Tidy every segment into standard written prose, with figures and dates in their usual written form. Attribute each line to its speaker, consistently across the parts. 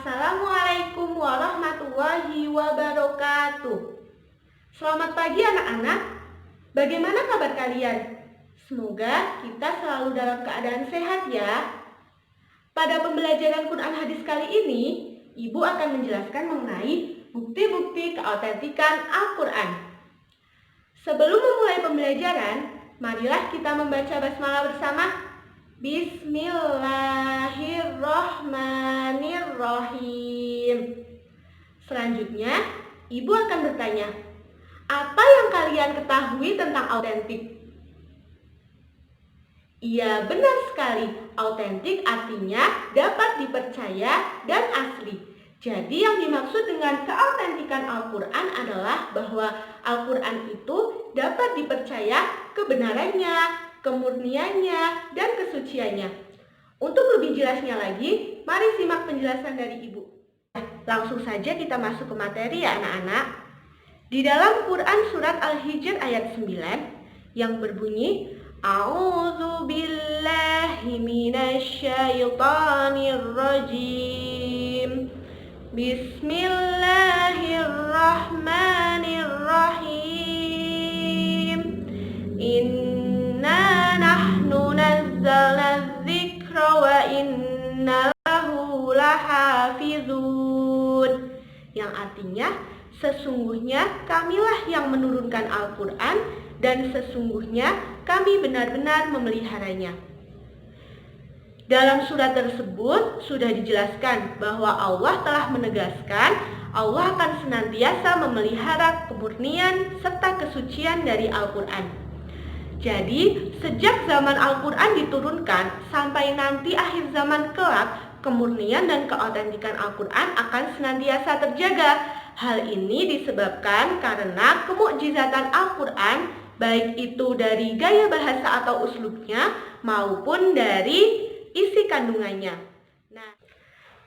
Speaker 1: Assalamualaikum warahmatullahi wabarakatuh. Selamat pagi anak-anak. Bagaimana kabar kalian? Semoga kita selalu dalam keadaan sehat ya. Pada pembelajaran Quran hadis kali ini, Ibu akan menjelaskan mengenai bukti-bukti keautentikan Al-Quran. Sebelum memulai pembelajaran, marilah kita membaca basmalah bersama. Bismillahirrohmanirrohim. Selanjutnya, Ibu akan bertanya, apa yang kalian ketahui tentang autentik? Iya, benar sekali. Autentik artinya dapat dipercaya dan asli. Jadi yang dimaksud dengan keautentikan Al-Quran adalah bahwa Al-Quran itu dapat dipercaya kebenarannya, kemurniannya, dan kesuciannya. Untuk lebih jelasnya lagi, mari simak penjelasan dari Ibu. Langsung saja kita masuk ke materi ya anak-anak. Di dalam Quran surat Al-Hijr ayat 9 yang berbunyi, A'udzu billahi minasyaitonir rajim. Bismillahirrahmanirrahim. Inna nahnu nazzalna dzikra wa inna lahu lahafizun. Yang artinya, sesungguhnya kamilah yang menurunkan Al-Quran dan sesungguhnya kami benar-benar memeliharanya. Dalam surat tersebut sudah dijelaskan bahwa Allah telah menegaskan Allah akan senantiasa memelihara kemurnian serta kesucian dari Al-Quran. Jadi, sejak zaman Al-Quran diturunkan sampai nanti akhir zaman kelak, kemurnian dan keautentikan Al-Quran akan senantiasa terjaga. Hal ini disebabkan karena kemukjizatan Al-Quran, baik itu dari gaya bahasa atau uslubnya maupun dari isi kandungannya. Nah,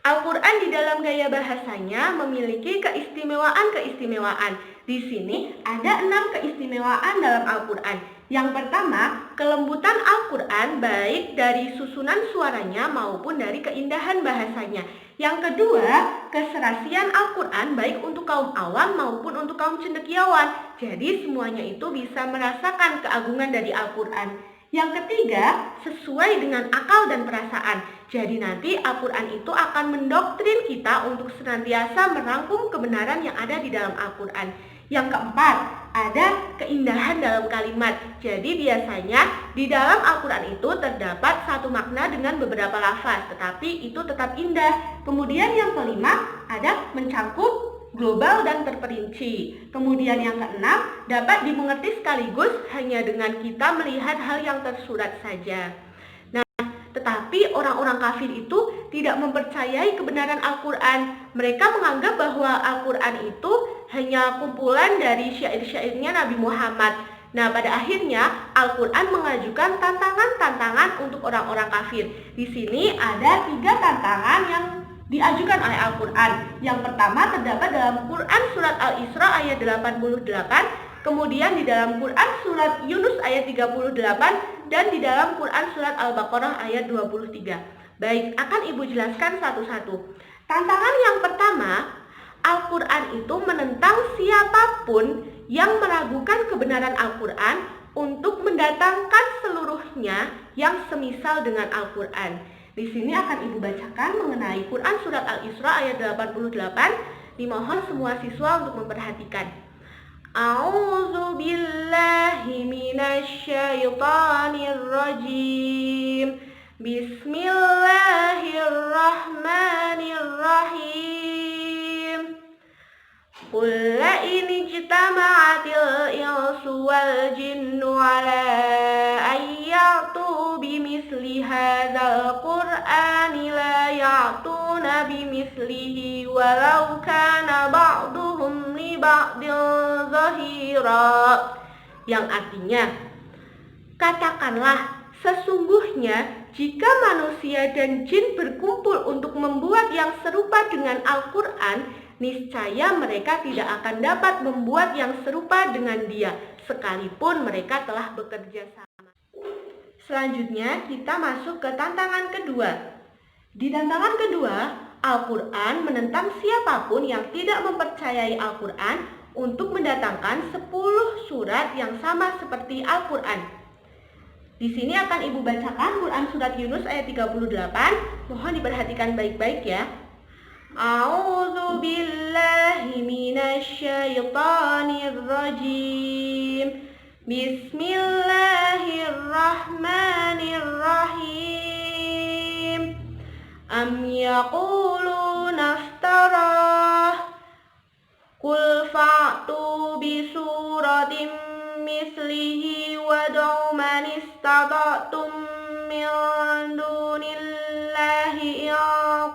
Speaker 1: Al-Quran di dalam gaya bahasanya memiliki keistimewaan-keistimewaan. Di sini ada 6 keistimewaan dalam Al-Quran. Yang pertama, kelembutan Al-Quran baik dari susunan suaranya maupun dari keindahan bahasanya. Yang kedua, keserasian Al-Quran baik untuk kaum awam maupun untuk kaum cendekiawan. Jadi semuanya itu bisa merasakan keagungan dari Al-Quran. Yang ketiga, sesuai dengan akal dan perasaan. Jadi nanti Al-Quran itu akan mendoktrin kita untuk senantiasa merangkum kebenaran yang ada di dalam Al-Quran. Yang keempat, ada keindahan dalam kalimat. Jadi biasanya di dalam Al-Quran itu terdapat satu makna dengan beberapa lafaz, tetapi itu tetap indah. Kemudian yang kelima, ada mencangkup, global dan terperinci. Kemudian yang keenam, dapat dimengerti sekaligus hanya dengan kita melihat hal yang tersurat saja. Nah, tetapi orang-orang kafir itu tidak mempercayai kebenaran Al-Quran. Mereka menganggap bahwa Al-Quran itu hanya kumpulan dari syair-syairnya Nabi Muhammad. Nah, pada akhirnya Al-Quran mengajukan tantangan-tantangan untuk orang-orang kafir. Di sini ada 3 tantangan yang diajukan oleh Al-Quran. Yang pertama terdapat dalam Quran surat Al-Isra ayat 88, kemudian di dalam Quran surat Yunus ayat 38, dan di dalam Quran surat Al-Baqarah ayat 23. Baik, akan Ibu jelaskan satu-satu. Tantangan yang pertama, Al-Quran itu menentang siapapun yang meragukan kebenaran Al-Quran untuk mendatangkan seluruhnya yang semisal dengan Al-Quran. Di sini akan Ibu bacakan mengenai Quran surat Al-Isra ayat 88. Dimohon semua siswa untuk memperhatikan. A'udzu billahi minasyaitonir rajim. Bismillahirrahmanirrahim. Qul la in ijtama'atil insu wal jinnu ala ayyatu bimithli hadzal qur'ani la ya'tuna bimithlihi walau kana ba'duhum li ba'din zahira. Yang artinya, katakanlah, sesungguhnya jika manusia dan jin berkumpul untuk membuat yang serupa dengan Al-Quran, niscaya mereka tidak akan dapat membuat yang serupa dengan dia, sekalipun mereka telah bekerja sama. Selanjutnya kita masuk ke tantangan kedua. Di tantangan kedua, Al-Quran menentang siapapun yang tidak mempercayai Al-Quran untuk mendatangkan 10 surat yang sama seperti Al-Quran. Di sini akan Ibu bacakan Quran Surat Yunus ayat 38. Mohon diperhatikan baik-baik ya. A'udzu billahi minasyaitonir rajim. Bismillahirrahmanirrahim. Am yaquluna iftarah. Qul fa'tu bi suratin mislihi wad'u man istata'tum min dunillahi in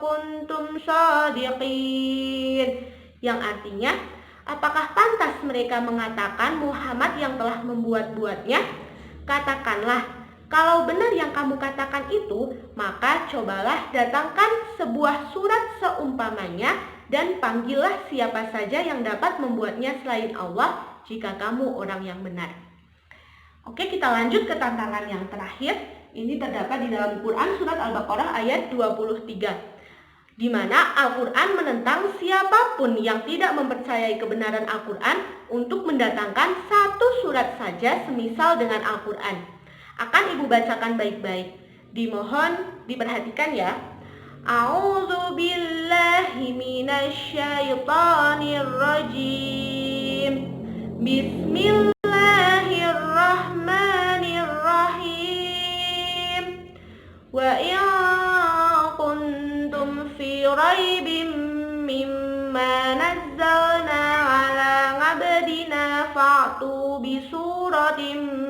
Speaker 1: kuntum shadiqin. Yang artinya, apakah pantas mereka mengatakan Muhammad yang telah membuat-buatnya? Katakanlah, kalau benar yang kamu katakan itu, maka cobalah datangkan sebuah surat seumpamanya dan panggillah siapa saja yang dapat membuatnya selain Allah jika kamu orang yang benar. Oke, kita lanjut ke tantangan yang terakhir. Ini terdapat di dalam Quran Surat Al-Baqarah ayat 23, di mana Al-Quran menentang siapapun yang tidak mempercayai kebenaran Al-Quran untuk mendatangkan satu surat saja semisal dengan Al-Quran. Akan Ibu bacakan baik-baik. Dimohon diperhatikan ya. A'udzu billahi minasyaitonir rajim. Bismillahirrahmanirrahim. Wa in kuntum fi raibin mimma nazzalna ala 'abdina fa'tu bi suratin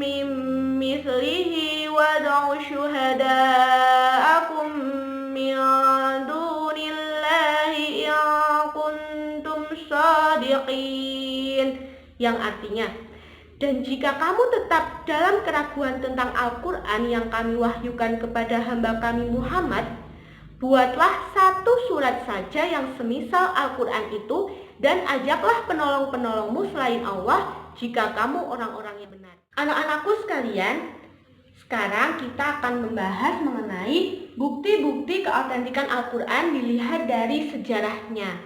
Speaker 1: min mislihi wad'u syuhada'akum min dunillahi in kuntum shadiqin. Yang artinya, dan jika kamu tetap dalam keraguan tentang Al-Quran yang kami wahyukan kepada hamba kami Muhammad, buatlah satu surat saja yang semisal Al-Quran itu dan ajaklah penolong-penolongmu selain Allah jika kamu orang-orang yang benar. Anak-anakku sekalian, sekarang kita akan membahas mengenai bukti-bukti keautentikan Al-Quran dilihat dari sejarahnya.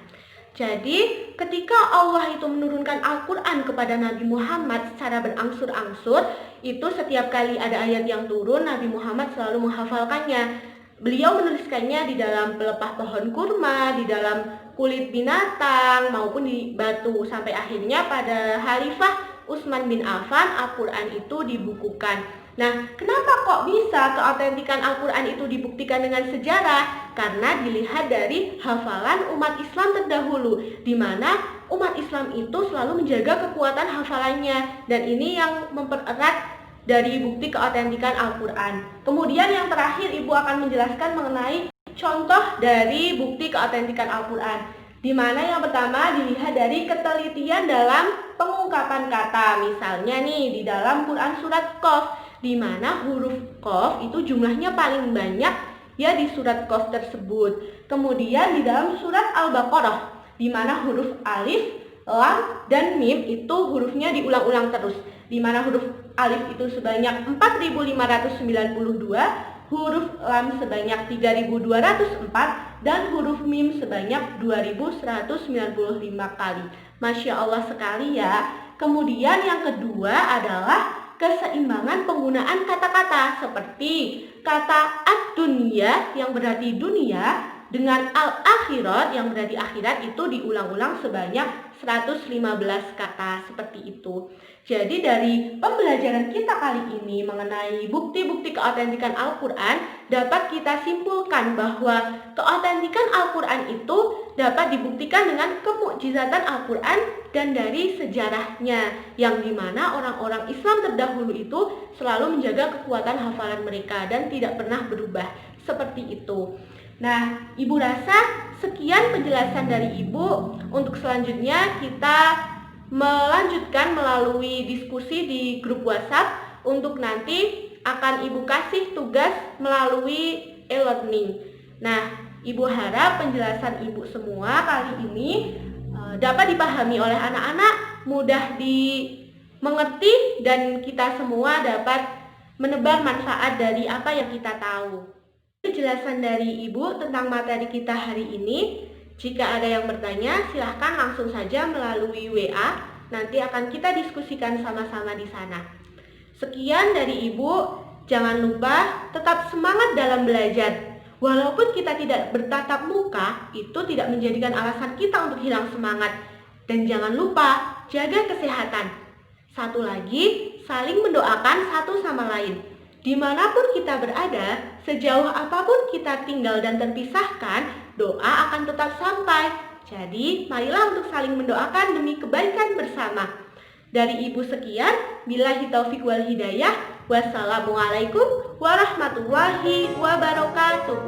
Speaker 1: Jadi, ketika Allah itu menurunkan Al-Quran kepada Nabi Muhammad secara berangsur-angsur, itu setiap kali ada ayat yang turun, Nabi Muhammad selalu menghafalkannya. Beliau menuliskannya di dalam pelepah pohon kurma, di dalam kulit binatang, maupun di batu. Sampai akhirnya pada Khalifah Utsman bin Affan, Al-Quran itu dibukukan. Nah, kenapa kok bisa keautentikan Al-Quran itu dibuktikan dengan sejarah? Karena dilihat dari hafalan umat Islam terdahulu, di mana umat Islam itu selalu menjaga kekuatan hafalannya. Dan ini yang mempererat dari bukti keautentikan Al-Quran. Kemudian yang terakhir, Ibu akan menjelaskan mengenai contoh dari bukti keautentikan Al-Quran, di mana yang pertama dilihat dari ketelitian dalam pengungkapan kata. Misalnya nih di dalam Quran Surat Qaf, di mana huruf Qaf itu jumlahnya paling banyak ya di surat Qaf tersebut. Kemudian di dalam Surat Al-Baqarah, di mana huruf alif, lam, dan mim itu hurufnya diulang-ulang terus, di mana huruf alif itu sebanyak 4.592, huruf lam sebanyak 3.204, dan huruf mim sebanyak 2.195 kali. Masya Allah sekali ya. Kemudian yang kedua adalah keseimbangan penggunaan kata-kata, seperti kata ad-dunya yang berarti dunia dengan al-akhirat yang berarti akhirat itu diulang-ulang sebanyak 115 kata, seperti itu. Jadi dari pembelajaran kita kali ini mengenai bukti-bukti keautentikan Al-Quran, dapat kita simpulkan bahwa keautentikan Al-Quran itu dapat dibuktikan dengan kemukjizatan Al-Quran dan dari sejarahnya, yang dimana orang-orang Islam terdahulu itu selalu menjaga kekuatan hafalan mereka dan tidak pernah berubah, seperti itu. Nah, Ibu rasa sekian penjelasan dari Ibu. Untuk selanjutnya kita melanjutkan melalui diskusi di grup WhatsApp. Untuk nanti akan Ibu kasih tugas melalui e-learning. Nah, Ibu harap penjelasan Ibu semua kali ini dapat dipahami oleh anak-anak, mudah dimengerti, dan kita semua dapat menebar manfaat dari apa yang kita tahu. Penjelasan dari Ibu tentang materi kita hari ini. Jika ada yang bertanya, silahkan langsung saja melalui WA. Nanti akan kita diskusikan sama-sama di sana. Sekian dari Ibu. Jangan lupa tetap semangat dalam belajar. Walaupun kita tidak bertatap muka, itu tidak menjadikan alasan kita untuk hilang semangat. Dan jangan lupa jaga kesehatan. Satu lagi, saling mendoakan satu sama lain. Dimanapun kita berada, sejauh apapun kita tinggal dan terpisahkan, doa akan tetap sampai. Jadi, marilah untuk saling mendoakan demi kebaikan bersama. Dari Ibu sekian, billahi taufiq wal hidayah. Wassalamualaikum warahmatullahi wabarakatuh.